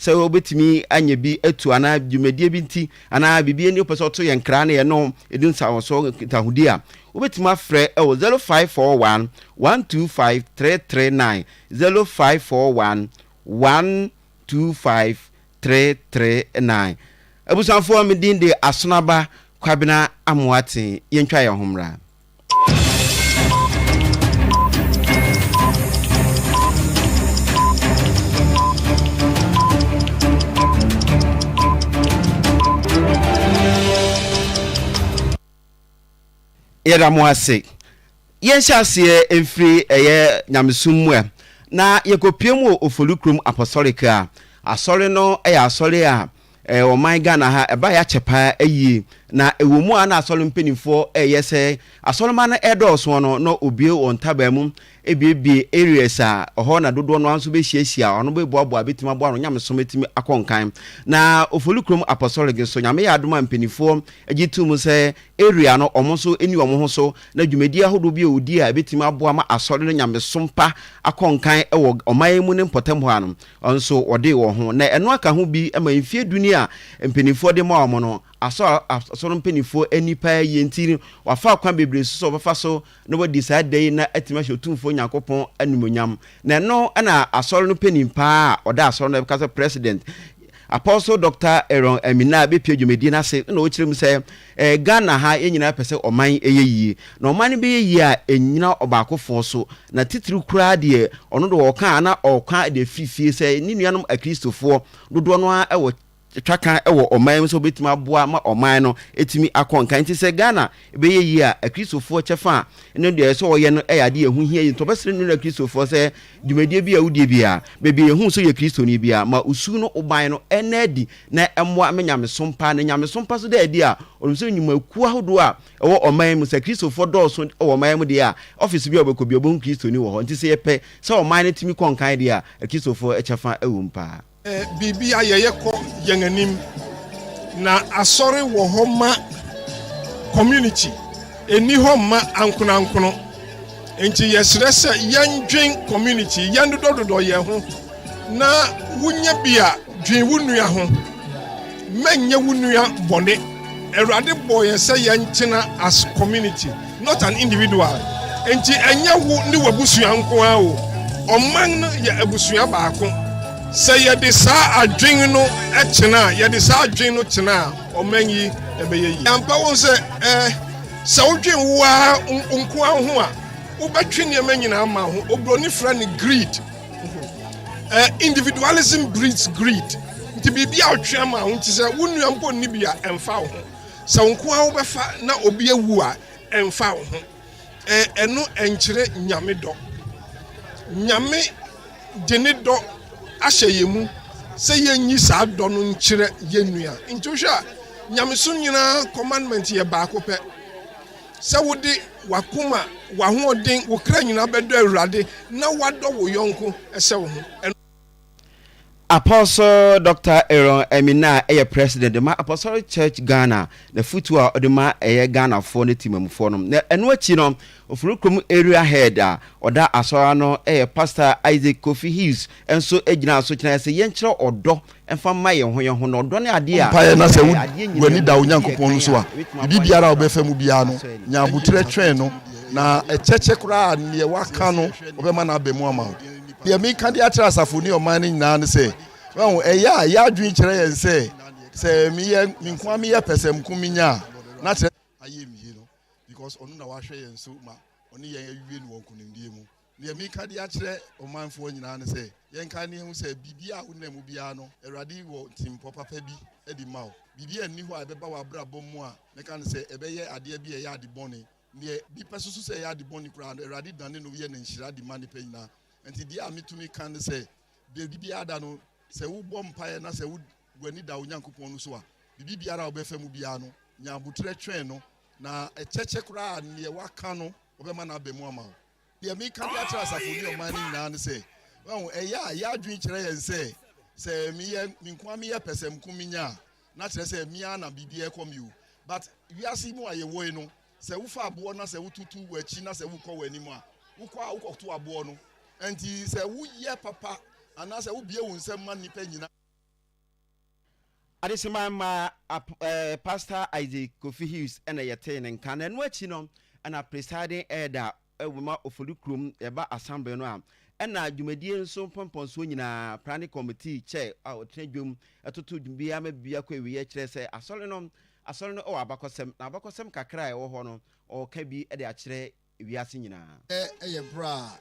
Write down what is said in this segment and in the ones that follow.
sɛ obetimi anya bi atu ana dwumadie bi nti ana bibie ni opɛ sɛ ɔto yɛn kra na yɛ no edin sa so tahudi a obetimi afrɛ ɛwɔ 0541 125 339 0541 125 339 abusanfo me din de asonaba kwabena Amoateng yɛntwa yɛ homra. Yɛda mo ase yɛnhyɛ emfiri ɛyɛ nyamesum na yɛkɔpiem wɔ Ofolukrom apostolic a asɔre no ɛyɛ asɔre a ɔman Ghana ha ɛba yɛ akyɛpa ayie na ɛwɔ mu a na asɔre mpanimfoɔ ɛyɛ sɛ asɔre ma no ɛdɔɔso no na obie wɔn ntaba mu ebiebie areas a ɔhɔ na dodoɔ no anso behyiahyia ɔno bɛboaboa betima aboa no nyamesom etimi akɔnkan na Ofolukrom apostolic so nyame yɛ adoma mpanimfoɔ agye tum sɛ area no ɔmo so eni ɔmo ho so na dwumadi ahodo bi odi a betima aboa ma asɔre no nyamesom pa akɔnkan ɛwɔ ɔman mu ne mpɔtam hɔ ano ɔnso ɔde wɔ ho na ɛno aka ho bi ama mfie dunia mpanimfoɔ de ma ɔmo no asɔre mpanimfoɔ anipa yɛntiri wafa kwan bebre so ɔbɛfa so na wadi saa dai na atima hye otumfoɔ Nyankopɔn animonyam na no ana asɔre no panimpa a ɔda asɔre no bɛka sɛ president Apostle Dr. Aaron Amina bepie dwumadi na se na okyerem sɛ Ghana ha yenyina pɛ sɛ ɔman ɛyɛyie na ɔman be yɛyie a enyina ɔbaakofo so na titiri kura de ɔno do ɔka na ɔka de fifie sɛ ni nuanom akristofoɔ dodo no a ɛwɔ twaka ɛwɔ ɔman so betima aboa ma ɔman no etimi akɔnkan nti sɛ Ghana be yɛyie a akristofoɔ kyɛfa ne de sɛ ɔyɛ no ɛyɛ ade ehu hia yi to bɛsere no akristofoɔ sɛ dwumadie bi a wudie bia bebi ehu so yɛ kristoni bia ma usu no ɔban no ɛnadi na ɛmoa me nyamesompa na nyamesompa so da adi a ɔno so nyumaku ahodo a ɛwɔ ɔman mu sɛ kristofo dɔɔso ɛwɔ ɔman mu de a office bi a ɔbɛkɔ bi ɔbɛhu kristoni wɔ hɔ nti sɛ yɛpɛ sɛ ɔman no timi kɔnkan de a kristofo ɛkyɛfa ɛwɔ mpa bibi ayeyeko yenganim na asori wo homa community eni homa ankunankuno enti yesre se yendwen community yendododo ye ho na wunya bia dwen wunua ho menye wunua bone erade boy se yenkyena as community not an individual enti enye wu ni wabusua nko a o oman no ye abusua baako say ye desa adwen no echena ye desa adwen no chena omanyi ebeyi ampa won se wodwen wa nko ho a wobetwe ne manyina ma ho obroni fra ne greed individualism breeds greed nti bibia otwe ma ho nti se wonu ampo ni bia emfa ho se nko a wobefa na obi awu a emfa ho eno enkyere nyame do nyame gene do ahyeyemu sɛ yenyi saa dɔ no nkyerɛ yenua ntuhwa nyameso nyina commandment yɛ baako pɛ sɛ wode wakoma wahoɔden wo kra nyina bɛdɔ Awurade na wadɔ wo yɔnko ɛsɛ wo ho. Apostle Dr. Aaron Amina president ma Apostolic Church Ghana na futu a odema Ghana for ne timamfo no na eno achi no Ofolukrom area head a oda asora no Pastor Isaac Kofi Hills enso agina so kyena se yenkyere odo emfa ma ye ho no odo ne ade a pa na se wani da Onyankopon so a bibiara obefa mu bia no nya abutre twen no na echeche kura ne waka no obema na abemu ama the me can the asafo ni oman nyina ne se well eya ya adwen kire yen se me nkwa me pesem kuminya na kire aye mi no because onu na wahwe yen so ma onu yen awie no wonkunimdie mu the me can the akire omanfo nyina ne se yen kan ne hu se bibia wo na mu bia no Awurade wo timpo papa bi edi ma wo bibia ni ho a beba wa brabo mu a me kan se ebeye ade bia ya ade boni ne bi pesusu se ya ade boni kura Awurade dane no ye na nhyira de mane pa nyina enti dia metumi kan se de biada no se wo bom pae na se wo wani da Onyankopon no so a bibi biara obefa mu bia no nya abutre twen no na echeche kura ne waka no obema na abemu ama de me kan dia tra asafo ni oman nyina ne se well ya adwen kire yen se me nkwa me pesem kuminya na kire se me na bibi ekomiu but wiase mu aye wo no se wo fa abo na se wo tutu wachi na se wo kɔ wani mu a wo kɔ to abo no enti se wo ye papa ana se wo bie wo nsem ma nipa nyina adesima ma Pastor Isaac Kofi Hughes and a yete and can and what you know and a presiding elder woma ofolu krom eba assembly no a na dwumadie so pompon so nyina planning committee chair a otredwum atoto dwubia ma bia kwa wiye kire se asole no o abakosem na abakosem kakra e wo ho no o ka bi e de a kire wiase nyina ye bra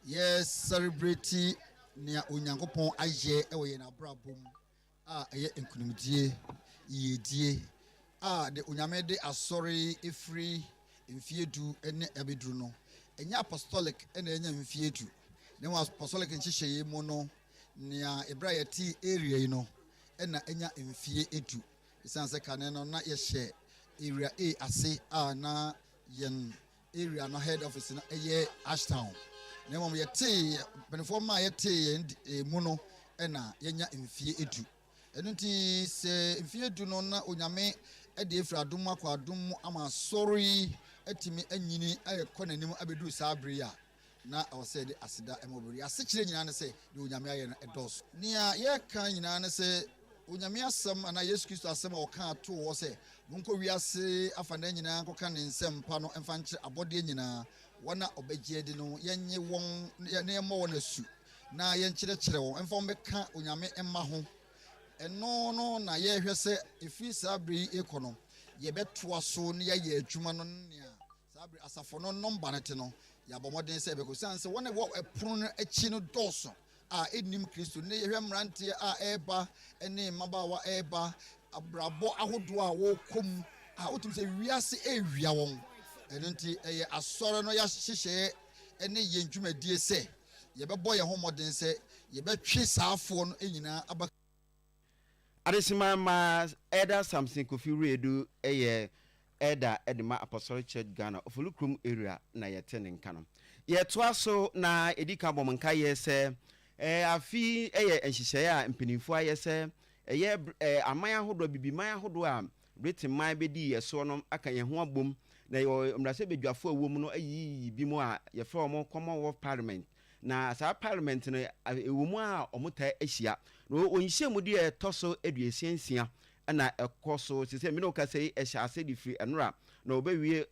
yes celebrity nia onyankopon aye e wo ye na bra bom a ye enkunumdie yedie a de onyame de asori efri mfiedu ene abedru no enya apostolic ena enya mfiedu ne wa apostolic nchihye mu no nia ebra yeti area yi no ena enya mfie edu isanse kane no na ye hye area A ase a na yen area no head office na eye Ashtown ne mom yeti benefoma yeti mu no ena yenya mfie edu enunti se mfie edu no na onyame e de efra adom akwa adom ama sorry etimi anyini ayekọ nanim abedu sabri a na o se de asida emobiri asechire nyina ne se de onyame aye no edos nia ye kan nyina ne se onyame asem ana Yesu Kristo asem o kan ato wo se monko wiase afanda nyina nkoka ne nsem pa no emfa nche abode nyina wona obegye de no yenye won ne mo wona su na yenkyere kyere won emfa mbeka onyame emma ho eno no na ye hwese efi sabri ekono ye beto aso ne ye adwuma no nea sabri asafo no number nete no ya bomoden se be ko sanse wona wo epunu no achi no doso a enim Kristo ne ye hwemrante a eba ene mabawa eba abrabo ahodo a wo kom a otum se wiase ewia won enenti eye asore no ya hyehye ene ye ndwumadie se ye bebo ye homoden se ye betwe saafo no enyina aba adesima ma elder Samson Kofi Redu elder edema Apostolic Church Ghana ofulukrum area na yete ne nka no ye toa so na edika bom nka ye se afi enhihye a mpinifo aye se aman ahodo bibiman ahodo a Britain man bedi ye so no aka ye ho abom na ye mrase bedwafo awom no ayi bi mu a ye fra omo Commonwealth Parliament na sa parliament no ewumu a omuta ahia no onhye mu de toso eduesiensia na ekoso se me no ka sei ehya ase di free enra na obawie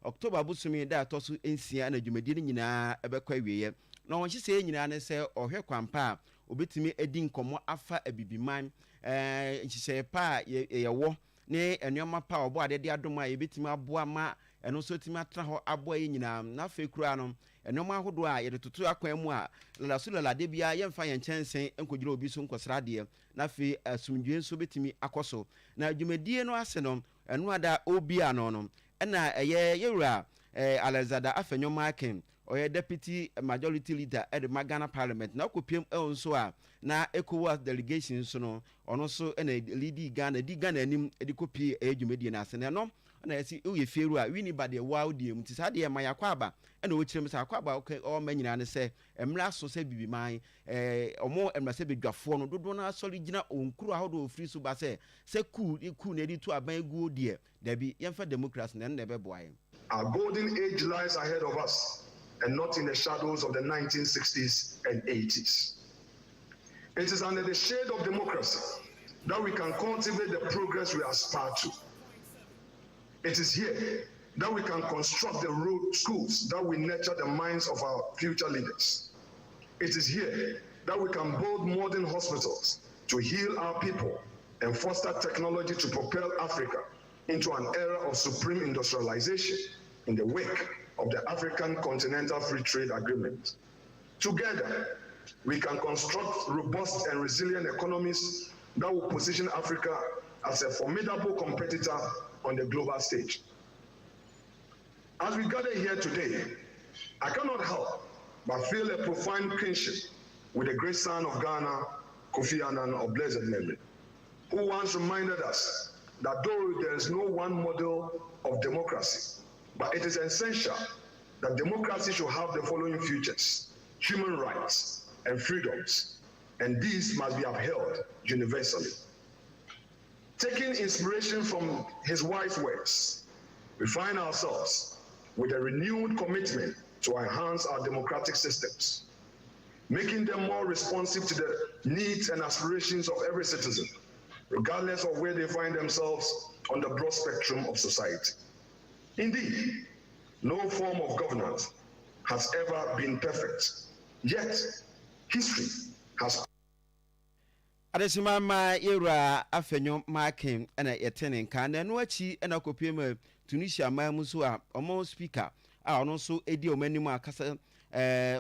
October busumi da toso ensia na dwumadi ni nyina ebekwa wieye na wonhye sei nyina ne se ohwe kwampa obetimi edi nkomo afa abibiman nhye pa yewo ne enuoma pa obo ade de adom a yebetimi aboa ma eno so timi atra ho aboa ye nyina na fe kura no enuoma ahodo a ye tutu akwan mu a la so la de bia ye mfa ye nchensen enkogira obi so nkosra de na fe asumdwe so betimi akoso na adwumadie no ase no eno ada obi ano no na yewura Alexander Afenyoma Aken oye deputy majority leader at the Ghana Parliament na kopiem so a na ECOWAS delegation so no ono so na lead Ghana anim e kopie adwumadi na ase no na yesi uye feru a wini ba de wawdie mu tisa de ma yakwa aba na wo kirem sa akwa aba o manyina ne se emra so se bibiman omo emra se bedwafo no dodo na sori gina onkuru ahodo ofri so ba se ku na edi to aban gu die da bi yemfa democracy na ne beboaye. Our golden age lies ahead of us and not in the shadows of the 1960s and 80s. It is under the shade of democracy that we can cultivate the progress we aspire to. It is here that we can construct the road schools that will nurture the minds of our future leaders. It is here that we can build modern hospitals to heal our people and foster technology to propel Africa into an era of supreme industrialization in the wake of the African Continental Free Trade Agreement. Together, we can construct robust and resilient economies that will position Africa as a formidable competitor on the global stage. As we gather here today, I cannot help but feel a profound kinship with the great son of Ghana, Kofi Annan of blessed memory, who once reminded us that though there is no one model of democracy, but it is essential that democracy should have the following features: human rights and freedoms, and these must be upheld universally. Taking inspiration from his wise words, we find ourselves with a renewed commitment to enhance our democratic systems, making them more responsive to the needs and aspirations of every citizen, regardless of where they find themselves on the broad spectrum of society. Indeed, no form of governance has ever been perfect, yet history has. Adesima ma yewura afenyo marking ena yetene kan na no achi ena kopiem Tunisia ma muso a omo speaker a ono so edi omanim akasa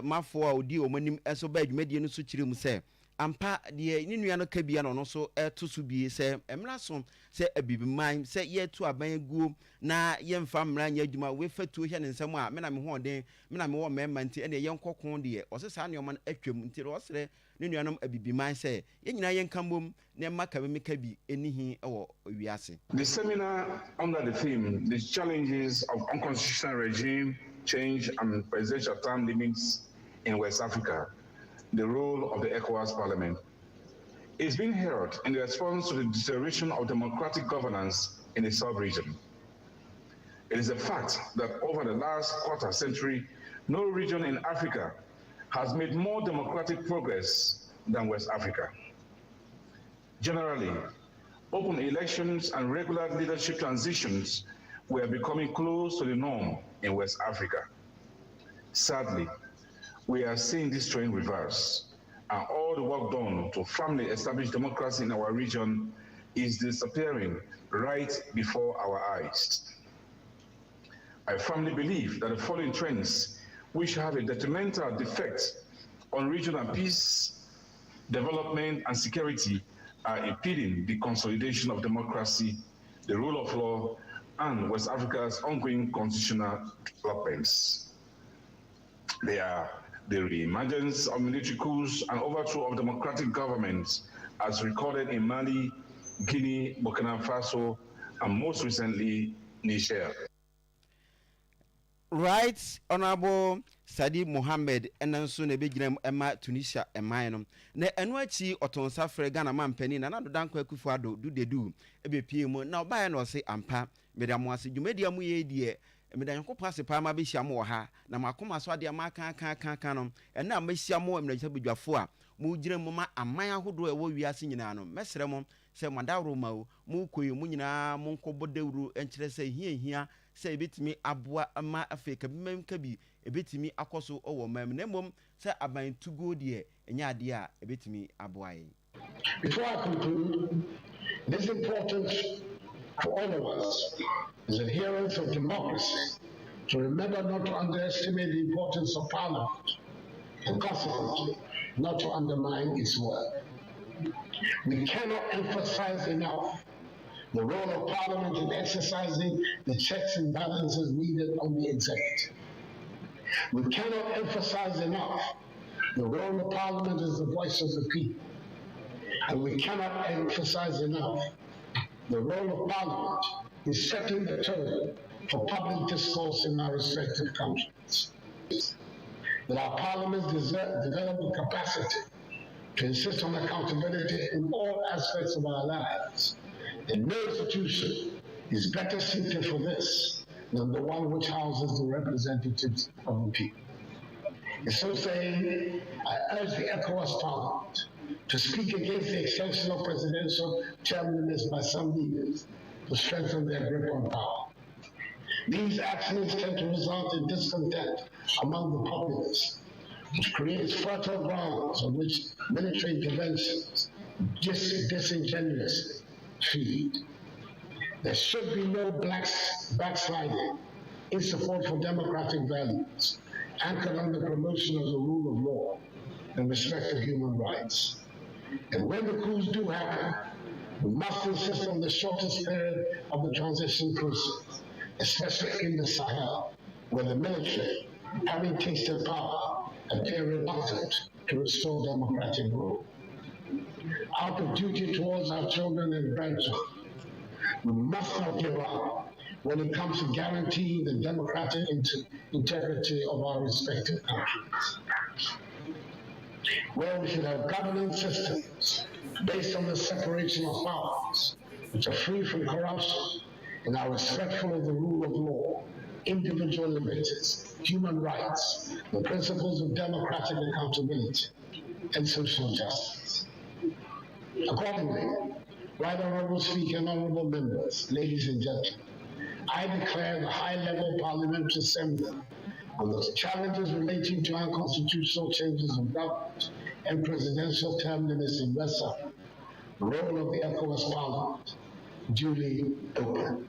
mafo a odi omanim eso ba adwumadie no so kirem se ampa de ni nua no ka bia no so to so bie se emra so se abibiman se ye tu aban guo na ye mfa mra nya adwuma we fatuo hye ne nsem a me na me ho den me na me wo memma nti ene ye nkokon de o se ne oman atwam nti ro sere ni nua no abibiman se ye nyina ye nkambom ne maka me ka bi enihi wo wiase. The seminar under the theme the challenges of unconstitutional regime change and presidential term limits in West Africa, the role of the ECOWAS Parliament, is being held in response to the deterioration of democratic governance in the sub-region. It is a fact that over the last quarter century, no region in Africa has made more democratic progress than West Africa. Generally, open elections and regular leadership transitions were becoming close to the norm in West Africa. Sadly, we are seeing this trend reverse, and all the work done to firmly establish democracy in our region is disappearing right before our eyes. I firmly believe that the following trends, which have a detrimental effect on regional peace, development, and security, are impeding the consolidation of democracy, the rule of law, and West Africa's ongoing constitutional developments. They are the re-emergence of military coups and overthrow of democratic governments as recorded in Mali, Guinea, Burkina Faso, and most recently, Niger. Right Honorable Sadi Mohammed enanso na begina ema Tunisia eman no na enu achi otonsa frɛ Ghana mampani na nado danko akufo ado dudedu ebepie mu na obaye na ɔse ampa medamo ase dwumadia mu ye die medanko pase pa ma behia mo ha na makoma so ade ama kan no ɛna mahia mo emrajisa bedwafo a mu gyina mu ma aman ahodo ɛwɔ wiase nyina no mesrɛ mo sɛ madawro ma o mu koyi mu nyina mo nkɔbɔ dawru enkyerɛ sɛ hia sɛ ebetimi aboa ama Africa bimam ka bi ebetimi akoso owo mam na mom sɛ aban tugo de enya ade a ebetimi aboa yi. Before I conclude, it is important for all of us as adherents of democracy to remember not to underestimate the importance of Parliament and consequently not to undermine its work. We cannot emphasize enough the role of Parliament in exercising the checks and balances needed on the executive. We cannot emphasize enough the role of Parliament as the voice of the people. And we cannot emphasize enough the role of Parliament in setting the tone for public discourse in our respective countries. That our parliaments develop the capacity to insist on accountability in all aspects of our lives. And no institution is better suited for this than the one which houses the representatives of the people. In so saying, I urge the ECOWAS Parliament to speak against the extension of presidential term limits by some leaders to strengthen their grip on power. These actions tend to result in discontent among the populace, which creates fertile grounds on which military interventions disingenuously feed. There should be no backsliding in support for democratic values anchored on the promotion of the rule of law and respect for human rights. And when the coups do happen, we must insist on the shortest period of the transition process, especially in the Sahel, where the military, having tasted power, appear reluctant to restore democratic rule. Out of duty towards our children and grandchildren, we must not give up when it comes to guaranteeing the democratic integrity of our respective countries. Where we should have governance systems based on the separation of powers, which are free from corruption and are respectful of the rule of law, individual liberties, human rights, the principles of democratic accountability, and social justice. Accordingly, Right Honorable Speaker and honorable members, ladies and gentlemen, I declare the high-level parliamentary assembly on the challenges relating to unconstitutional changes of government and presidential term limits in West Africa, the role of the ECOWAS Parliament, duly open.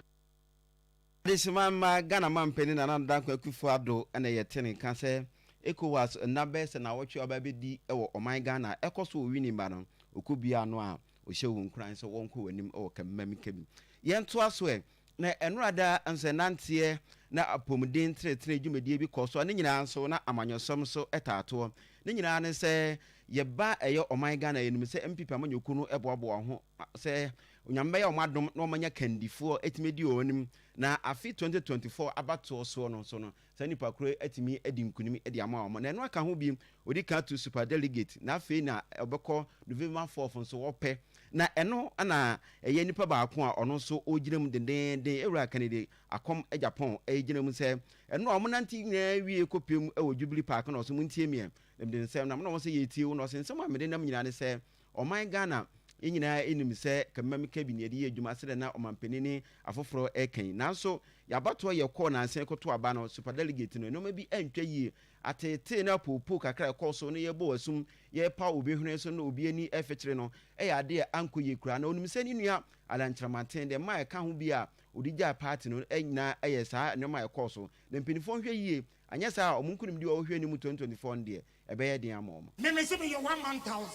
Desimama Ghana mampeni na nanda kwa Akufo-Addo ena yetene ka se ECOWAS nabe se na wotwe obabedi ewo oman Ghana ekoso owini ba no okubia no a ohyewu nkran se wonko wanim ewo kamam kabi yento aso na enurada anse nante na apomuden tretre dwumedie bi koso ne nyina nso na amanyosom so etato ne nyina ne se yeba eye oman Ghana yenim se MPP amanyoku no eboabo ho se onyambe ya omadom na omanya kandifo etimedi onim na afi 2024 abato so no so no se nipa kro etimi edi nkunim edi ama omo na eno aka ho bi odi ka to super delegate na afi na obekọ November 4 so wope na eno ana eye nipa ba ko a ono so ogirem dendenden ewura kanede akom Japan egirem se eno omo nanti na wie kopiem e wo Jubilee Park na so muntie mie dem se na mo se yetie wo no se nsem amede nam nyina ne se oman Ghana nyina enim se kamam kabi edi adwuma se na omanpenini afoforo eken nanso yabato ye ko na ansen koto aba no super delegate no no ma bi antwa yie atete na popo kakra koso no ye bo asum ye pa obi hwene so no obi ani efekire no ya ade ankoye kura na onim se ni nua alantramaten de ma ka ho bi a odigya party no nyina sa no ma koso na mpinifo hwe yie anya sa omunkunim di o hwe ni mu 2024 ndie ebe ye den ama omo me say me 1,000.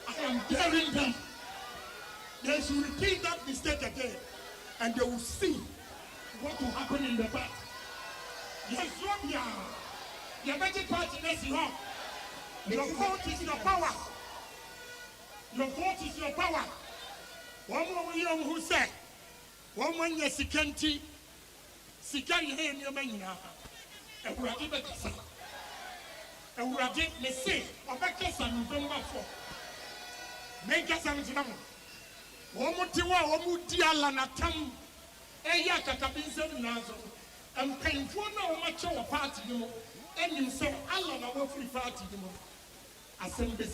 I am daring them. They should repeat that mistake again, and they will see what will happen in the back. Yes, your budget party is wrong. Your vote is your power. Your vote is your power. One more young who said, one one year security, security in your mania. And we are given the same. And we are given the same. Or back to November 4. Make us some Omutiwa Omutia Lanatam Eya Kakabinsen Nazo and painful no much of a party, and you say, Allah, no free party, assembly.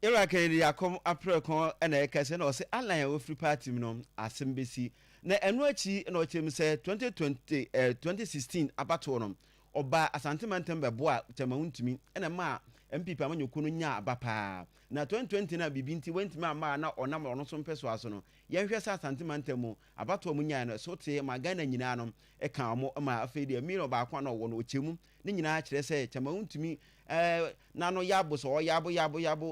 Era Kennedy akom apreko na ekase na o se Allah wo free party no assembly na eno achi na o chem se 2016 abato no oba asantemantam bebo a temahuntumi na ma MPP amanyoku no nya abapa na 2020 na bibinti wentimi ama na onam ono so mpeso aso no yenhwe sa asantemantam mu abato mu nya no so te magana nyina no e kan mo ma afedi mi no ba kwa na wo no ochemu ni nyina kire se temahuntumi na no yabo so yabo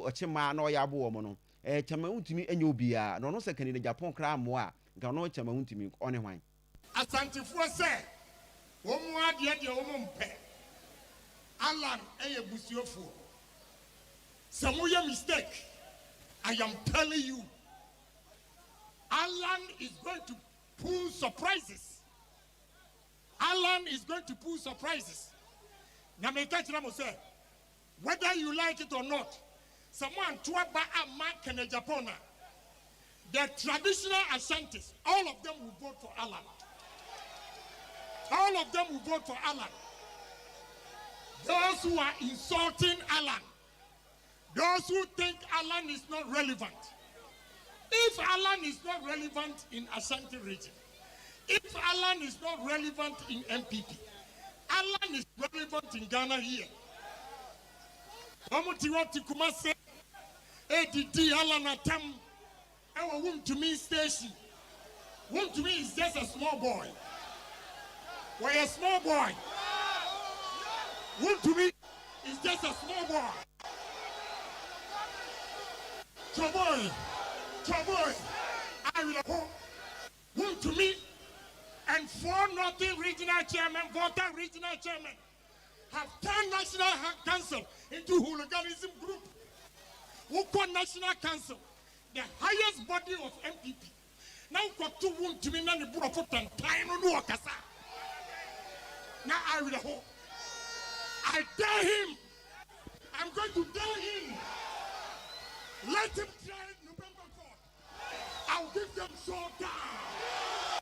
ochema na yabo wo mo no temahuntumi enya obia no no sekani ne Japan kra mo a ga no temahuntumi one hwan asantifo se womu ade de womu mpe Alan eye busuofo Samuya mistake. I am telling you, Alan is going to pull surprises. Alan is going to pull surprises. Now, say, whether you like it or not, someone tuaba ama kene Japona, the traditional Ashantis, all of them will vote for Alan. All of them will vote for Alan. Those who are insulting Alan, those who think Alan is not relevant. If Alan is not relevant in Ashanti region, if Alan is not relevant in MPP, Alan is relevant in Ghana here. Omutiwati Kumase, ADD Alan Atam, our womb to me station. Womb to me is just a small boy. We're a small boy. Womb to me is just a small boy. Chaboy, I will hope. Womb to me and 4 Northern Regional Chairman, Volta Regional Chairman, have turned National Council into hooliganism group. Woko National Council, the highest body of MPP. Now got 2 wounds to me, and the Burafut and time on Wakasa. Now I will hope. I dare him. I'm going to dare him. Let him try November 4th. I'll give them showdown.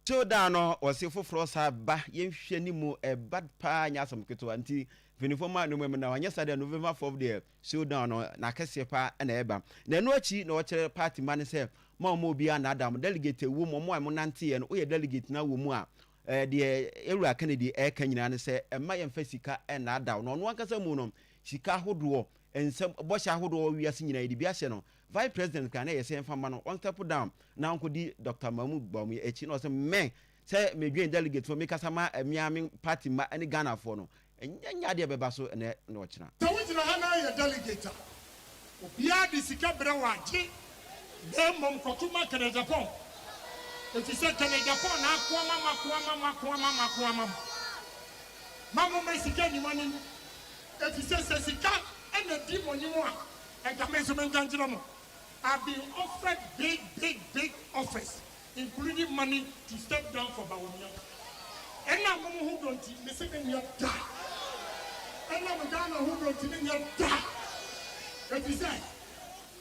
showdown no wɔse foforɔ saa ba yɛnhwɛ ni mu bad paa nya asɛm ketewa nti finifo ma no mu na wanyɛ sa de November 4th de showdown no na kɛseɛ paa na ɛba na ɛno akyi na wɔkyerɛ party man sɛ ma ɔmo obi a na adam delegate wo mo a mo nante yɛ no woyɛ delegate na wo mu a deɛ Ewura Kennedy ɛka nyinaa ne sɛ ɛma yɛmfa sika na adaw no ɔno ankasa mu no sika hodoɔ ensem bɔhyɛ ahodoɔ wiase nyinaa yɛde bi ahyɛ no vice president kan na yɛsɛ mfa ma no on step down na nkɔdi Dr. Mahmoud Bawumia akyi na ɔsɛ men sɛ medwen delegate for mekasa ma miami party ma ne Ghana for no nya deɛ bɛba so ɛnɛ na ɔkyena sɛ wogyina ha na yɛ delegate a obiara de sika brɛ wɔ agye na mmom kɔtoma kɛnɛ Japan ɛti sɛ kɛnɛ Japan na akoama mamo ma sika nyima ne mu ɛti sɛ sika ɛna di mo nyimo a ɛnka me nso menka nkyerɛ mo I've been offered big offers including money to step down for Bawumia ɛna mo ho donti me se me nya da ɛna mo Ghana ho donti me nya da ɛti sɛ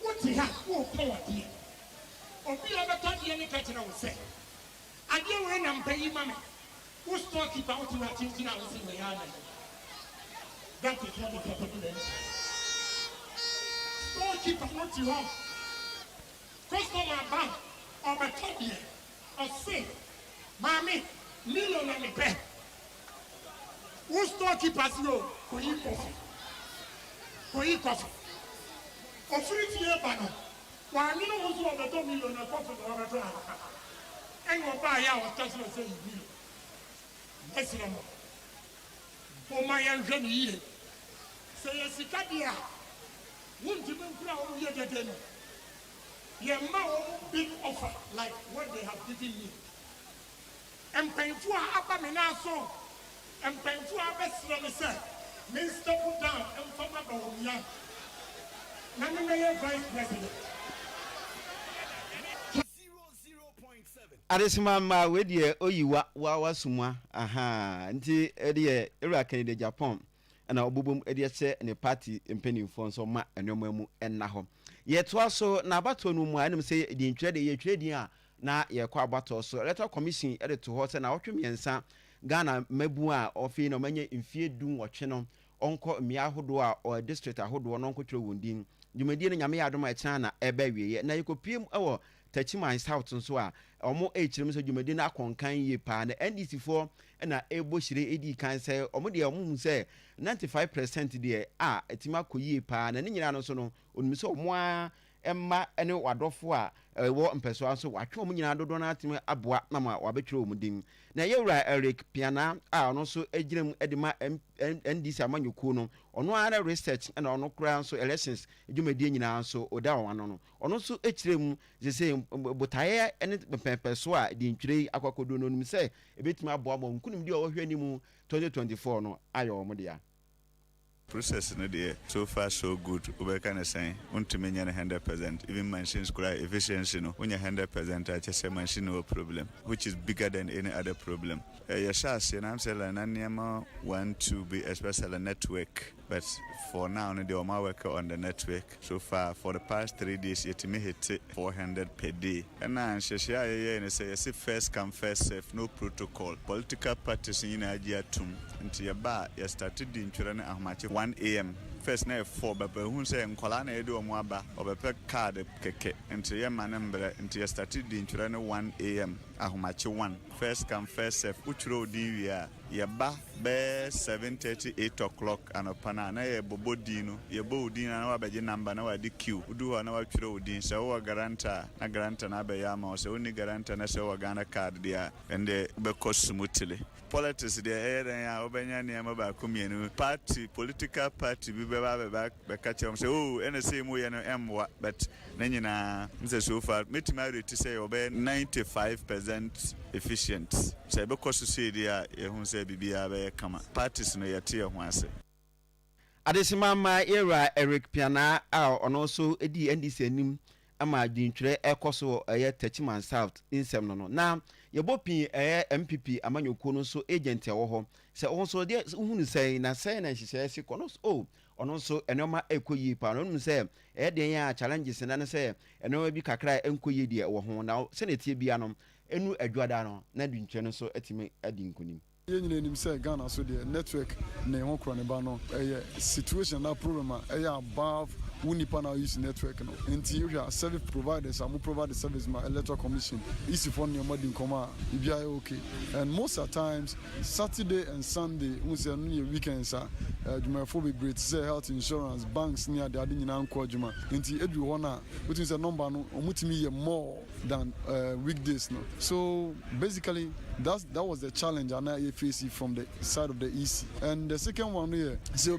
wote ha wo power deɛ obi a bɛtɔ deɛ ne ka kyerɛ wo sɛ adeɛ wɔ na mpayi ma me wo storekeeper wo te wa kyinkyina wo se me ya na that is what the problem is. Storekeeper not to home. Customer bank or my company or say, Mammy, million on the bed. Who storekeepers know? For you coffee. Or free to your banner. Why, you know who's on the 2 million or coffee or a dollar. And you'll buy our customer saying, yes, no more. For my young year. Say, yes, you can't be out. Won't you bring crowd here again? Your mouth big offer like what they have given me. And painful abamina so. And painful abesra sir. Minister put down and former Bawumia. Nana vice president. 0.7. Adesima ma we de oyiwa wa sumwa aha nti de Ewura Kennedy Japan na obubum ede che ne party mpanimfo nso ma enoma mu enna ho yeto so na abato no mu anim se di ntwere de ye twere din a na ye kwa abato so electoral commission ede to ho se na wotwemiensa Ghana mabu a ofi no manye mfie dun wotwe no onko mmia hodo a o district ahodo no onko twere wondin dwumadi ne nyame yadoma e chana na eba wieye na yekopiem ewo Tachiman South nso a omo echirim so dwumadi na akonkan yie pa na NDC for na ebo hire edi kan se omo de omo se 95% de a etima koyie pa na ne nyina no so no onimi so omo a emma ene wadofo a wo mpeso aso watwe omo nyina dodo na atime aboa na ma wabetwere omo din na Ewura Eric Piana a ono so egiram edima NDC amanyuku no ono ara research na ono kura so elections dwumadi nyina so oda wano no ono so echirem ze botaye ene pepeso a di ntwire akwakodo no nim se ebetima aboa mo nkunim di o hwe ni mu 2024 no ayo omo dia process no there so far so good we can say untimenya 100% even machines could efficiency no when 100% I just say machine no problem which is bigger than any other problem yes and I'm saying na 1 to be especially network but for now they are working on the network so far for the past 3 days it may hit 400 per day and now share and say first come first serve no protocol political parties in Nigeria tum until your bar you started in children ahmachi 1 a.m. First na 4 baba hu say nkola na edo omo aba obepe card keke enti ye manembre enti ye started di ntwere ne 1 am ahomache 1 first come first serve utwere odi wi a ye ba be 7:30 8 o'clock anopana na ye bobo di no ye bo odi na wabeje number na wadi queue udu ho na watwere odi se wo garanta na be ya ma se oni garanta na se wo Ghana card dia ende be kosumutile politics dia ya obenya ne ma ba komienu party political party be catch am say oh NSA mu ye no emwa but nanyina nse so far metima rate say obe 95% efficient say be koso say dia ye hu say bibia be kama parties no yete ye ho ase Adesima ma Ewura Eric Piana a ono so edi NDC anim ama dintwere ekoso Tachiman South insem no na yebopi MPP amanyoko no so agent ewo ho se wo so de hunu sei na sei na hihye se kono oh ono so enoma ekoyi pa no se de ya challenges na ne se enoma bi kakra enkoyi de wo ho na senatie bia no enu adwada no na di ntwe no so etime adi nkonim Yenye nim say Ghana so the network na ho kro ne ba no situation na problem above unipa na use network no nti you service providers am provide the service my electoral commission easy for no madi nkoma bia okay and most of times Saturday and Sunday we say no weekends jumafo be great say health insurance banks near the ade nyina nko adwuma nti edu ho na wetin say number no omutimi ye more than weekdays no so basically that was the challenge and I face from the side of the EC. And the second one here, so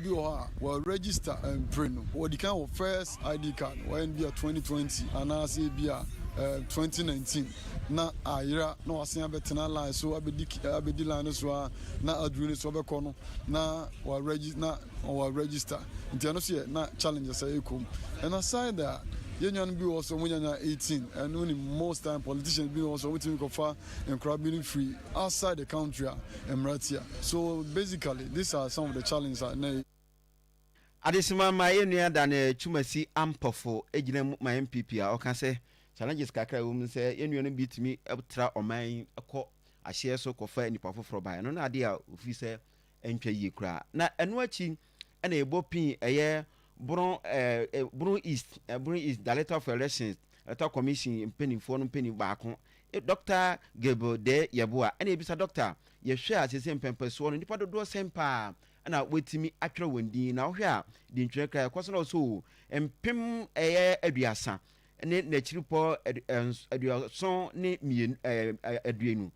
will register and pray no. What the kind of first ID card when be 2020 and I say be 2019. Na ayira na wasen abetena line so abedi line so na adwune so be kono na wa register. Nti no say na challenges say come. And aside that Union be also when 18 and only most time politicians be also waiting to far and crowd being free outside the country Emiratia. So basically these are some of the challenges I know. Adesima ma yenua da na chumasi ampofo ejina ma MPP a o kan say challenges kakra wo say yenua no bitimi tra oman ekọ ahye so kofa nipa foforo ba no na ade a ofi say entwa yi kra na eno achi na ebo pin eye Bron East Director of Elections Electoral Commission mpenifo no mpeni baako Dr. Gebo de Yeboa ena ebisa doctor ye hwe asese mpempeso no nipa dodo sempa na wetimi atwere wandi na hwe a di ntwere kra kwaso na so empem eye aduasa ne na chiripo aduason ne mien aduenu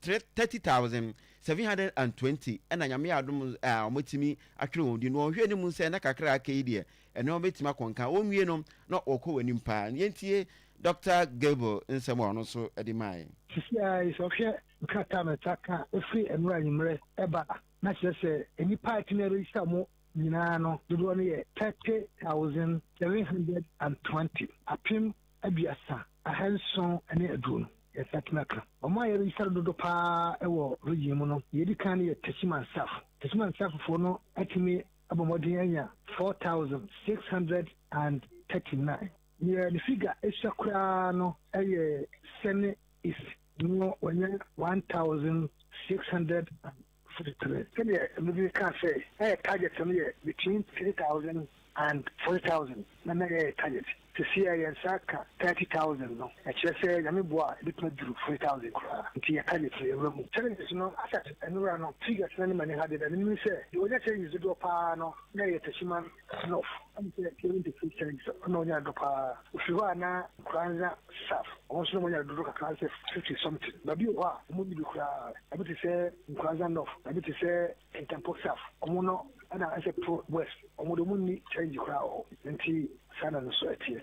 30,720 ena nyame adom omotimi atwere wodi no hwe ne mu se na kakra akai de ene obetima konka onwie no na okọ wani mpa yentie Dr. Gable nsemo no so edimai sisia isofye kata metaka efri enura nyimre eba na chese eni party na register mo nyina no dodo no ye 30,720 apim abiasa ahanson ene aduro Sakinaka. Oma yeri sar do pa ewo regime no. Yedi kan ye Teshiman Saf. Teshiman Saf for no atimi abomodin anya 4,639. Ye the figure esakura no eye sene is no wanya 1,643. Kede maybe can say target some between 3,000 and 4,000. Na target. To see a saka 30,000 no. I just say I mean boy it not do 4,000 kra. Nti akale for room. Challenges no asset and no figures no money had it and me say you just say you do pa no na ye teshiman no. I'm say killing the features no nya do pa. Ufiwa na kwanza saf. Also no nya do ka class 50 something. But you wa mo bi kra. I be say kwanza no. I be say tempo saf. Omo no ana ase pro west. Omo do munni change kra o. Nti sana no so etie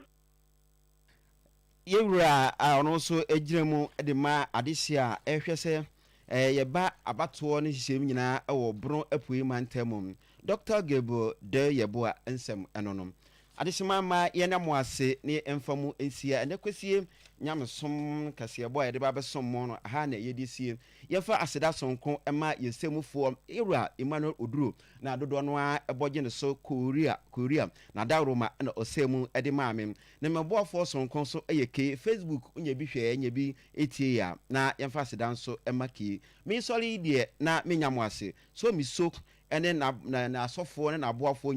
yewura ono so ejiremu de ma adehye a ehwe se yeba abato no hihiem nyina ewo bron apui mantamum Dr. Gebo de Yeboa ensem enonom adehye ma yena mo ase ne emfamu ensia ene kwesie nyamsom kase boy de ba besom mo no ha na yedisie yefa aseda sonko ema yesemufo ewura Emmanuel Oduro na dodo no a eboje ne so Korea na daroma na osemu ede maamem na meboafo sonko so eyeke Facebook onye bi hwe enye bi etie ya na yefa aseda nso ema ki mi sori die na menyamo ase so mi so ene na asofo ne na aboafo